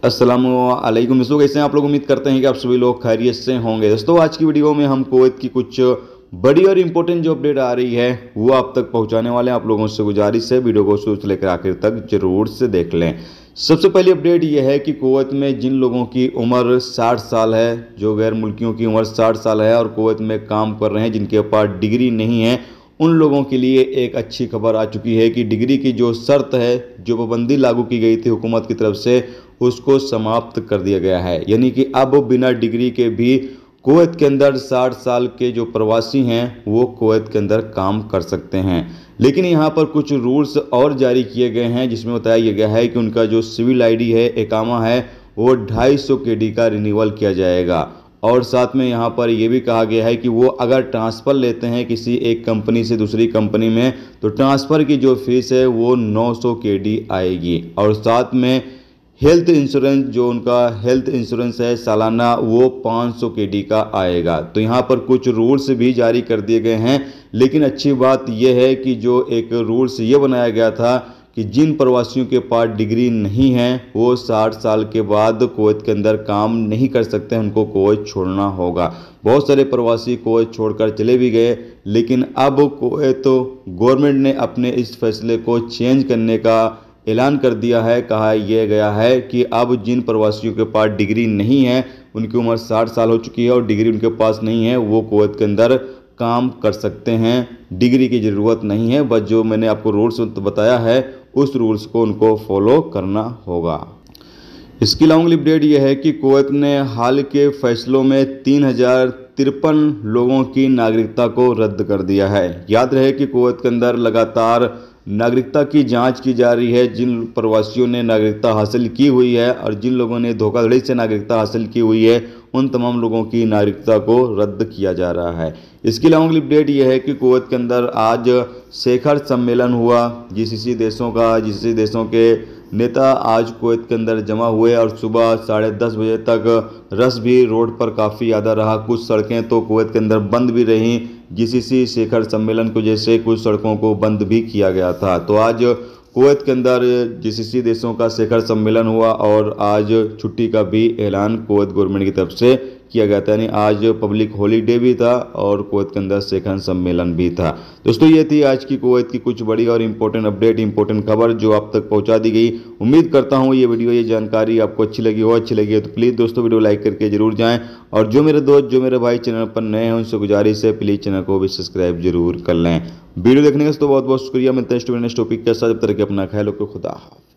अस्सलामुअलैकुम दोस्तों, कैसे हैं आप लोग। उम्मीद करते हैं कि आप सभी लोग खैरियत से होंगे। दोस्तों आज की वीडियो में हम कुवैत की कुछ बड़ी और इम्पोर्टेंट जो अपडेट आ रही है वो आप तक पहुंचाने वाले हैं। आप लोगों से गुजारिश है वीडियो को शुरू से लेकर आखिर तक जरूर से देख लें। सबसे पहली अपडेट ये है कि कुवैत में जिन लोगों की उम्र 60 साल है, जो गैर मुल्कियों की उम्र 60 साल है और कुवैत में काम कर रहे हैं, जिनके पास डिग्री नहीं है, उन लोगों के लिए एक अच्छी खबर आ चुकी है कि डिग्री की जो शर्त है, जो पाबंदी लागू की गई थी हुकूमत की तरफ से, उसको समाप्त कर दिया गया है। यानी कि अब बिना डिग्री के भी कुवैत के अंदर 60 साल के जो प्रवासी हैं वो कुवैत के अंदर काम कर सकते हैं। लेकिन यहाँ पर कुछ रूल्स और जारी किए गए हैं, जिसमें बताया गया है कि उनका जो सिविल आईडी है, इकामा है, वो 250 केडी का रिन्यूअल किया जाएगा। और साथ में यहाँ पर यह भी कहा गया है कि वो अगर ट्रांसफ़र लेते हैं किसी एक कंपनी से दूसरी कंपनी में, तो ट्रांसफ़र की जो फीस है वो 900 केडी आएगी। और साथ में हेल्थ इंश्योरेंस, जो उनका हेल्थ इंश्योरेंस है सालाना, वो 500 केडी का आएगा। तो यहाँ पर कुछ रूल्स भी जारी कर दिए गए हैं। लेकिन अच्छी बात यह है कि जो एक रूल्स ये बनाया गया था कि जिन प्रवासियों के पास डिग्री नहीं है वो 60 साल के बाद कुवैत के अंदर काम नहीं कर सकते, उनको कुवैत छोड़ना होगा। बहुत सारे प्रवासी कुवैत छोड़कर चले भी गए, लेकिन अब कुवैत गवर्नमेंट ने अपने इस फैसले को चेंज करने का ऐलान कर दिया है। कहा यह गया है कि अब जिन प्रवासियों के पास डिग्री नहीं है, उनकी उम्र 60 साल हो चुकी है और डिग्री उनके पास नहीं है, वो कुवैत के अंदर काम कर सकते हैं। डिग्री की ज़रूरत नहीं है, बस जो मैंने आपको रूल्स बताया है उस रूल्स को उनको फॉलो करना होगा। इसके अलावा अगली अपडेट यह है कि कुवैत ने हाल के फैसलों में 3053 लोगों की नागरिकता को रद्द कर दिया है। याद रहे कि कुवैत के अंदर लगातार नागरिकता की जांच की जा रही है। जिन प्रवासियों ने नागरिकता हासिल की हुई है और जिन लोगों ने धोखाधड़ी से नागरिकता हासिल की हुई है, उन तमाम लोगों की नागरिकता को रद्द किया जा रहा है। इसके अलावा अगली अपडेट यह है कि कुवैत के अंदर आज शिखर सम्मेलन हुआ। जीसीसी देशों के नेता आज कुवैत के अंदर जमा हुए और सुबह 10:30 बजे तक रश भी रोड पर काफ़ी ज़्यादा रहा। कुछ सड़कें तो कुवैत के अंदर बंद भी रहीं। जीसीसी शिखर सम्मेलन को जैसे कुछ सड़कों को बंद भी किया गया था। तो आज कुवैत के अंदर जीसीसी देशों का शिखर सम्मेलन हुआ और आज छुट्टी का भी ऐलान कुवैत गवर्नमेंट की तरफ से किया गया था। यानी आज पब्लिक हॉलीडे भी था और कुवैत के अंदर शिखर सम्मेलन भी था। दोस्तों ये थी आज की कुवैत की कुछ बड़ी और इम्पोर्टेंट अपडेट, इम्पोर्टेंट खबर जो आप तक पहुंचा दी गई। उम्मीद करता हूं ये वीडियो, ये जानकारी आपको अच्छी लगी हो। अच्छी लगी है तो प्लीज़ दोस्तों वीडियो लाइक करके जरूर जाएँ। और जो मेरे दोस्त, जो मेरे भाई चैनल पर नए हैं, उनसे गुजारिश है प्लीज़ चैनल को भी सब्सक्राइब जरूर कर लें। वीडियो देखने का तो बहुत बहुत शुक्रिया। मिलते हैं नेक्स्ट टॉपिक के साथ। जब तक अपना ख्याल रखो। खुदा हाफ़िज़।